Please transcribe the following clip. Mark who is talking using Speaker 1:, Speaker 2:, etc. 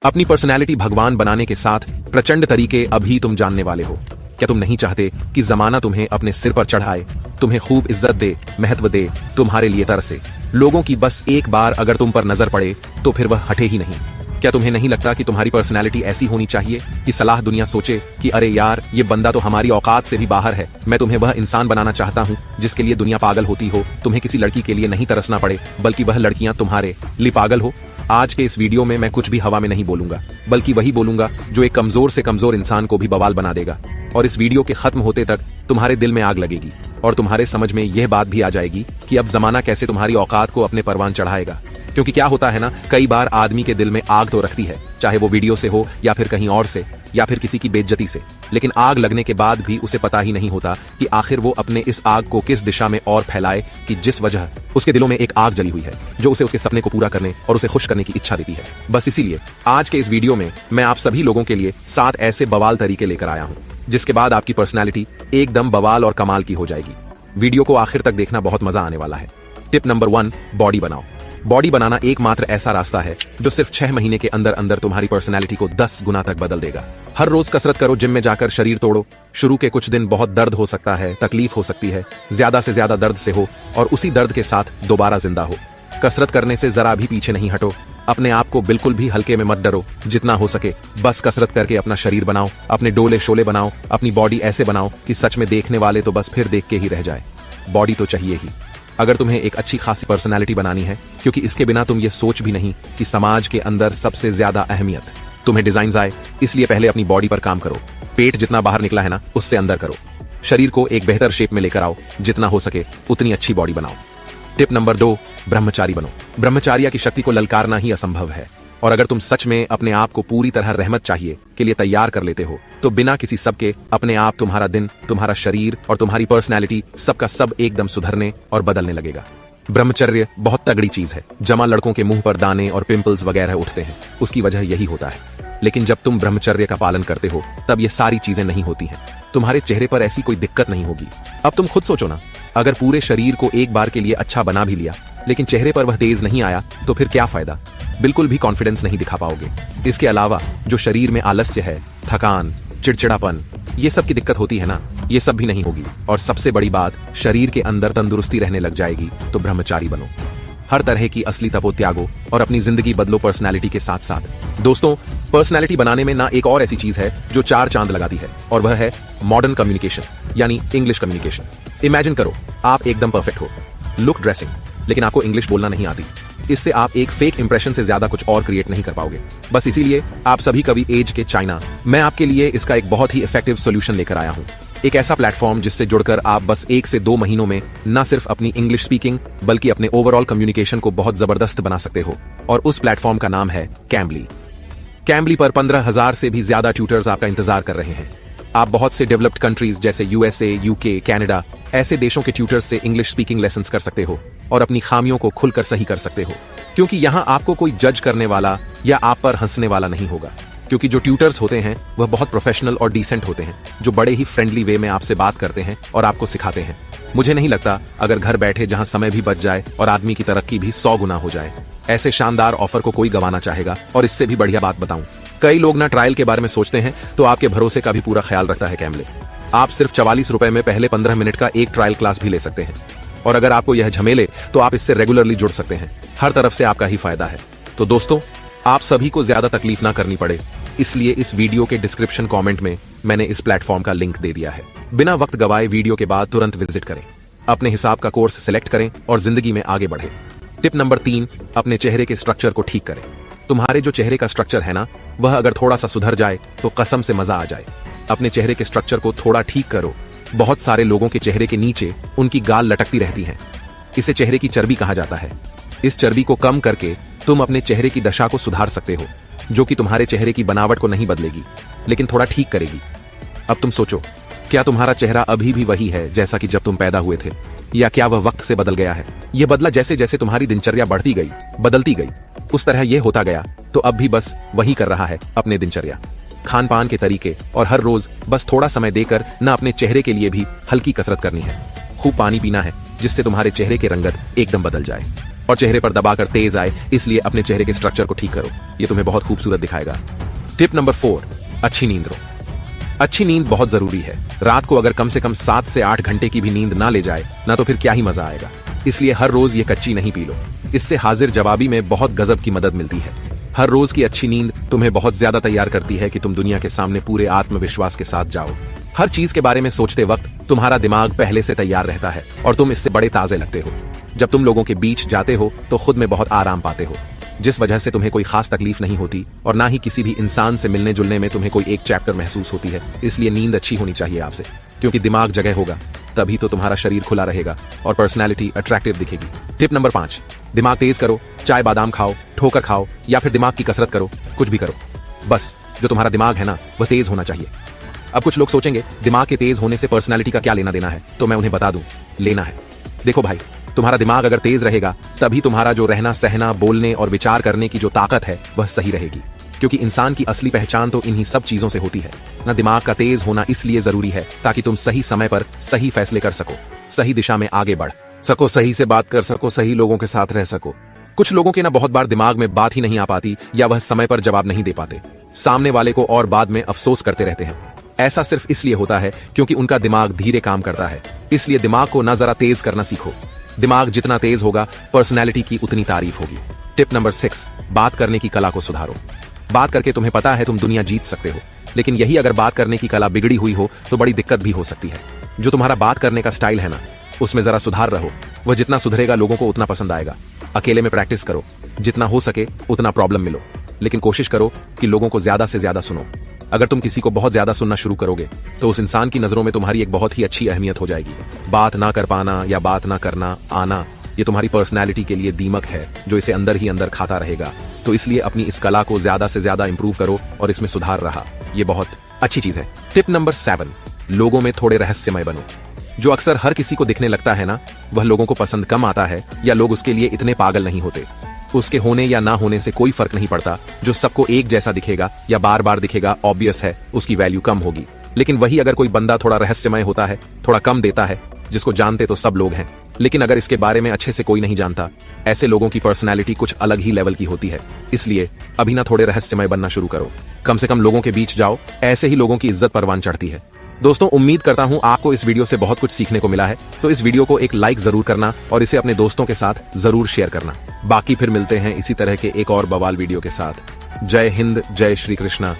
Speaker 1: अपनी पर्सनैलिटी भगवान बनाने के साथ प्रचंड तरीके अभी तुम जानने वाले हो। क्या तुम नहीं चाहते कि जमाना तुम्हें अपने सिर पर चढ़ाए, तुम्हें खूब इज्जत दे, महत्व दे, तुम्हारे लिए तरसे, लोगों की बस एक बार अगर तुम पर नजर पड़े तो फिर वह हटे ही नहीं? क्या तुम्हें नहीं लगता कि तुम्हारी पर्सनैलिटी ऐसी होनी चाहिए कि सलाह दुनिया सोचे कि अरे यार ये बंदा तो हमारी औकात से भी बाहर है। मैं तुम्हें वह इंसान बनाना चाहता हूँ जिसके लिए दुनिया पागल होती हो। तुम्हें किसी लड़की के लिए नहीं तरसना पड़े बल्कि वह लड़कियां तुम्हारे लिए पागल हो। आज के इस वीडियो में मैं कुछ भी हवा में नहीं बोलूंगा बल्कि वही बोलूंगा जो एक कमजोर से कमजोर इंसान को भी बवाल बना देगा। और इस वीडियो के खत्म होते तक तुम्हारे दिल में आग लगेगी और तुम्हारे समझ में यह बात भी आ जाएगी कि अब जमाना कैसे तुम्हारी औकात को अपने परवान चढ़ाएगा। क्योंकि क्या होता है ना, कई बार आदमी के दिल में आग तो रखती है, चाहे वो वीडियो से हो या फिर कहीं और से या फिर किसी की बेइज्जती से, लेकिन आग लगने के बाद भी उसे पता ही नहीं होता कि आखिर वो अपने इस आग को किस दिशा में और फैलाए कि जिस वजह उसके दिलों में एक आग जली हुई है जो उसे उसके सपने को पूरा करने और उसे खुश करने की इच्छा देती है। बस इसीलिए आज के इस वीडियो में मैं आप सभी लोगों के लिए 7 ऐसे बवाल तरीके लेकर आया हूं जिसके बाद आपकी पर्सनैलिटी एकदम बवाल और कमाल की हो जाएगी। वीडियो को आखिर तक देखना, बहुत मजा आने वाला है। टिप नंबर 1, बॉडी बनाओ। बॉडी बनाना एकमात्र ऐसा रास्ता है जो सिर्फ 6 महीने के अंदर अंदर तुम्हारी पर्सनैलिटी को 10 गुना तक बदल देगा। हर रोज कसरत करो, जिम में जाकर शरीर तोड़ो। शुरू के कुछ दिन बहुत दर्द हो सकता है, तकलीफ हो सकती है, ज्यादा से ज्यादा दर्द से हो और उसी दर्द के साथ दोबारा जिंदा हो। कसरत करने से जरा भी पीछे नहीं हटो। अपने आप को बिल्कुल भी हल्के में मत डरो। जितना हो सके बस कसरत करके अपना शरीर बनाओ, अपने डोले शोले बनाओ, अपनी बॉडी ऐसे बनाओ कि सच में देखने वाले तो बस फिर देख के ही रह जाए। बॉडी तो चाहिए ही अगर तुम्हें एक अच्छी खासी पर्सनैलिटी बनानी है, क्योंकि इसके बिना तुम ये सोच भी नहीं कि समाज के अंदर सबसे ज्यादा अहमियत तुम्हें डिजाइन आए। इसलिए पहले अपनी बॉडी पर काम करो। पेट जितना बाहर निकला है ना, उससे अंदर करो। शरीर को एक बेहतर शेप में लेकर आओ। जितना हो सके उतनी अच्छी बॉडी बनाओ। टिप नंबर 2, ब्रह्मचारी बनो। ब्रह्मचार्य की शक्ति को ललकारना ही असंभव है और अगर तुम सच में अपने आप को पूरी तरह रहमत चाहिए के लिए तैयार कर लेते हो तो बिना किसी सब के अपने आप तुम्हारा दिन, तुम्हारा शरीर और तुम्हारी पर्सनैलिटी सबका सब एकदम सुधरने और बदलने लगेगा। ब्रह्मचर्य बहुत तगड़ी चीज है। जमा लड़कों के मुंह पर दाने और पिंपल्स वगैरह उठते हैं, उसकी वजह यही होता है। लेकिन जब तुम ब्रह्मचर्य का पालन करते हो तब ये सारी चीजें नहीं होती हैं। तुम्हारे चेहरे पर ऐसी कोई दिक्कत नहीं होगी। अब तुम खुद सोचो ना, अगर पूरे शरीर को एक बार के लिए अच्छा बना भी लिया लेकिन चेहरे पर वह तेज नहीं आया तो फिर क्या फायदा? बिल्कुल भी कॉन्फिडेंस नहीं दिखा पाओगे। इसके अलावा जो शरीर में आलस्य है, थकान, चिड़चिड़ापन, ये सब की दिक्कत होती है ना, ये सब भी नहीं होगी। और सबसे बड़ी बात, शरीर के अंदर तंदुरुस्ती रहने लग जाएगी। तो ब्रह्मचारी बनो, हर तरह की असली तपो त्यागो और अपनी जिंदगी बदलो पर्सनैलिटी के साथ साथ। दोस्तों, पर्सनैलिटी बनाने में ना एक और ऐसी चीज है जो 4 चांद लगाती है और वह है मॉडर्न कम्युनिकेशन, यानी इंग्लिश कम्युनिकेशन। इमेजिन करो आप एकदम परफेक्ट हो, लुक, ड्रेसिंग, लेकिन आपको इंग्लिश बोलना नहीं आती। इससे आप एक फेक इंप्रेशन से ज्यादा कुछ और क्रिएट नहीं कर पाओगे। बस इसीलिए आप सभी कभी एज के चाइना, मैं आपके लिए इसका एक बहुत ही इफेक्टिव सोल्यूशन लेकर आया हूं। एक ऐसा प्लेटफॉर्म जिससे जुड़कर आप बस 1 से 2 महीनों में न सिर्फ अपनी इंग्लिश स्पीकिंग बल्कि अपने ओवरऑल कम्युनिकेशन को बहुत जबरदस्त बना सकते हो। और उस प्लेटफॉर्म का नाम है कैम्बली। कैम्बली पर 15,000 से भी ज्यादा ट्यूटर्स आपका इंतजार कर रहे हैं। आप बहुत से डेवलप्ड कंट्रीज जैसे यूएसए, यूके, कनाडा, ऐसे देशों के ट्यूटर्स से इंग्लिश स्पीकिंग लेसन्स कर सकते हो और अपनी खामियों को खुलकर सही कर सकते हो। क्योंकि यहाँ आपको कोई जज करने वाला या आप पर हंसने वाला नहीं होगा। क्योंकि जो ट्यूटर्स होते हैं वह बहुत प्रोफेशनल और डिसेंट होते हैं, जो बड़े ही फ्रेंडली वे में आपसे बात करते हैं और आपको सिखाते हैं। मुझे नहीं लगता अगर घर बैठे जहां समय भी बच जाए और आदमी की तरक्की भी 100 गुना हो जाए, ऐसे शानदार ऑफर को कोई गंवाना चाहेगा। और इससे भी बढ़िया बात बताऊं, कई लोग ना ट्रायल के बारे में सोचते हैं तो आपके भरोसे का भी पूरा ख्याल रखता है कैम्बली। आप सिर्फ 44 रुपए में पहले 15 मिनट का एक ट्रायल क्लास भी ले सकते हैं। और अगर आपको यह झमेले तो आप इससे रेगुलरली जुड़ सकते हैं। हर तरफ से आपका ही फायदा है। तो दोस्तों, आप सभी को ज्यादा तकलीफ ना करनी पड़े, इसलिए इस वीडियो के डिस्क्रिप्शन कमेंट में मैंने इस प्लेटफॉर्म का लिंक दे दिया है। बिना वक्त गवाए वीडियो के बाद तुरंत विजिट करें, अपने हिसाब का कोर्स सिलेक्ट करें और जिंदगी में आगे बढ़े। टिप नंबर 3, अपने चेहरे के स्ट्रक्चर को ठीक करें। तुम्हारे जो चेहरे का स्ट्रक्चर है ना, वह अगर थोड़ा सा सुधर जाए तो कसम से मजा आ जाए। अपने चेहरे के स्ट्रक्चर को थोड़ा ठीक करो। बहुत सारे लोगों के चेहरे के नीचे उनकी गाल लटकती रहती है। इसे चेहरे की चर्बी कहा जाता है। इस चर्बी को कम करके तुम अपने चेहरे की दशा को सुधार सकते हो, जो कि तुम्हारे चेहरे की बनावट को नहीं बदलेगी लेकिन थोड़ा ठीक करेगी। अब तुम सोचो, क्या तुम्हारा चेहरा अभी भी वही है जैसा कि जब तुम पैदा हुए थे, या क्या वह वक्त से बदल गया है? यह बदला जैसे जैसे तुम्हारी दिनचर्या बढ़ती गई, बदलती गई, उस तरह यह होता गया। तो अब भी बस वही कर रहा है अपने दिनचर्या, खान पान के तरीके, और हर रोज बस थोड़ा समय देकर न अपने चेहरे के लिए भी हल्की कसरत करनी है। खूब पानी पीना है जिससे तुम्हारे चेहरे की रंगत एकदम बदल जाए। और चेहरे पर दबाकर तेज आए, इसलिए अपने चेहरे के स्ट्रक्चर को ठीक करो, ये तुम्हें बहुत खूबसूरत दिखाएगा। टिप नंबर 4, अच्छी नींद लो। अच्छी नींद बहुत जरूरी है। रात को अगर कम से कम 7 से 8 घंटे की भी नींद ना ले जाए ना तो फिर क्या ही मजा आएगा। इसलिए हर रोज ये कच्ची नहीं पी लो, इससे हाजिर जवाबी में बहुत गजब की मदद मिलती है। हर रोज की अच्छी नींद तुम्हें बहुत ज्यादा तैयार करती है कि तुम दुनिया के सामने पूरे आत्मविश्वास के साथ जाओ। हर चीज के बारे में सोचते वक्त तुम्हारा दिमाग पहले से तैयार रहता है और तुम इससे बड़े ताजे लगते हो। जब तुम लोगों के बीच जाते हो तो खुद में बहुत आराम पाते हो, जिस वजह से तुम्हें कोई खास तकलीफ नहीं होती और ना ही किसी भी इंसान से मिलने जुलने में तुम्हें कोई एक चैप्टर महसूस होती है। इसलिए नींद अच्छी होनी चाहिए आपसे, क्योंकि दिमाग जगह होगा तभी तो तुम्हारा शरीर खुला रहेगा और पर्सनैलिटी अट्रैक्टिव दिखेगी। टिप नंबर 5, दिमाग तेज करो। चाय बादाम खाओ, ठोकर खाओ या फिर दिमाग की कसरत करो, कुछ भी करो, बस जो तुम्हारा दिमाग है ना वह तेज होना चाहिए। अब कुछ लोग सोचेंगे दिमाग के तेज होने से पर्सनैलिटी का क्या लेना देना है, तो मैं उन्हें बता दूं, लेना है। देखो भाई, तुम्हारा दिमाग अगर तेज रहेगा तभी तुम्हारा जो रहना सहना, बोलने और विचार करने की जो ताकत है वह सही रहेगी, क्योंकि इंसान की असली पहचान तो इन्हीं सब चीजों से होती है ना। दिमाग का तेज होना इसलिए जरूरी है ताकि तुम सही समय पर सही फैसले कर सको, सही दिशा में आगे बढ़ सको, सही से बात कर सको, सही लोगों के साथ रह सको। कुछ लोगों के ना बहुत बार दिमाग में बात ही नहीं आ पाती या वह समय पर जवाब नहीं दे पाते, सामने वाले को और बाद में अफसोस करते रहते हैं। ऐसा सिर्फ इसलिए होता है क्योंकि उनका दिमाग धीरे काम करता है। इसलिए दिमाग को ना जरा तेज करना सीखो। दिमाग जितना तेज होगा पर्सनैलिटी की उतनी तारीफ होगी। टिप नंबर 6, बात करने की कला को सुधारो। बात करके तुम्हें पता है तुम दुनिया जीत सकते हो, लेकिन यही अगर बात करने की कला बिगड़ी हुई हो तो बड़ी दिक्कत भी हो सकती है। जो तुम्हारा बात करने का स्टाइल है ना, उसमें जरा सुधार रहो। वह जितना सुधरेगा लोगों को उतना पसंद आएगा। अकेले में प्रैक्टिस करो, जितना हो सके उतना प्रॉब्लम मिलो, लेकिन कोशिश करो कि लोगों को ज्यादा से ज्यादा सुनो। अगर तुम किसी को बहुत ज्यादा सुनना शुरू करोगे तो उस इंसान की नजरों में तुम्हारी एक बहुत ही अच्छी अहमियत हो जाएगी। बात ना कर पाना या बात ना करना आना, ये तुम्हारी पर्सनैलिटी के लिए दीमक है जो इसे अंदर ही अंदर खाता रहेगा। तो इसलिए अपनी इस कला को ज्यादा से ज्यादा इंप्रूव करो और इसमें सुधार रहा, ये बहुत अच्छी चीज है। टिप नंबर 7, लोगों में थोड़े रहस्यमय बनो। जो अक्सर हर किसी को दिखने लगता है ना, वह लोगों को पसंद कम आता है या लोग उसके लिए इतने पागल नहीं होते। उसके होने या ना होने से कोई फर्क नहीं पड़ता। जो सबको एक जैसा दिखेगा या बार बार दिखेगा, ऑब्वियस है उसकी वैल्यू कम होगी। लेकिन वही अगर कोई बंदा थोड़ा रहस्यमय होता है, थोड़ा कम देता है, जिसको जानते तो सब लोग हैं लेकिन अगर इसके बारे में अच्छे से कोई नहीं जानता, ऐसे लोगों की पर्सनैलिटी कुछ अलग ही लेवल की होती है। इसलिए अभी ना थोड़े रहस्यमय बनना शुरू करो, कम से कम लोगों के बीच जाओ, ऐसे ही लोगों की इज्जत परवान चढ़ती है। दोस्तों, उम्मीद करता हूं आपको इस वीडियो से बहुत कुछ सीखने को मिला है, तो इस वीडियो को एक लाइक जरूर करना और इसे अपने दोस्तों के साथ जरूर शेयर करना। बाकी फिर मिलते हैं इसी तरह के एक और बवाल वीडियो के साथ। जय हिंद, जय श्री कृष्णा।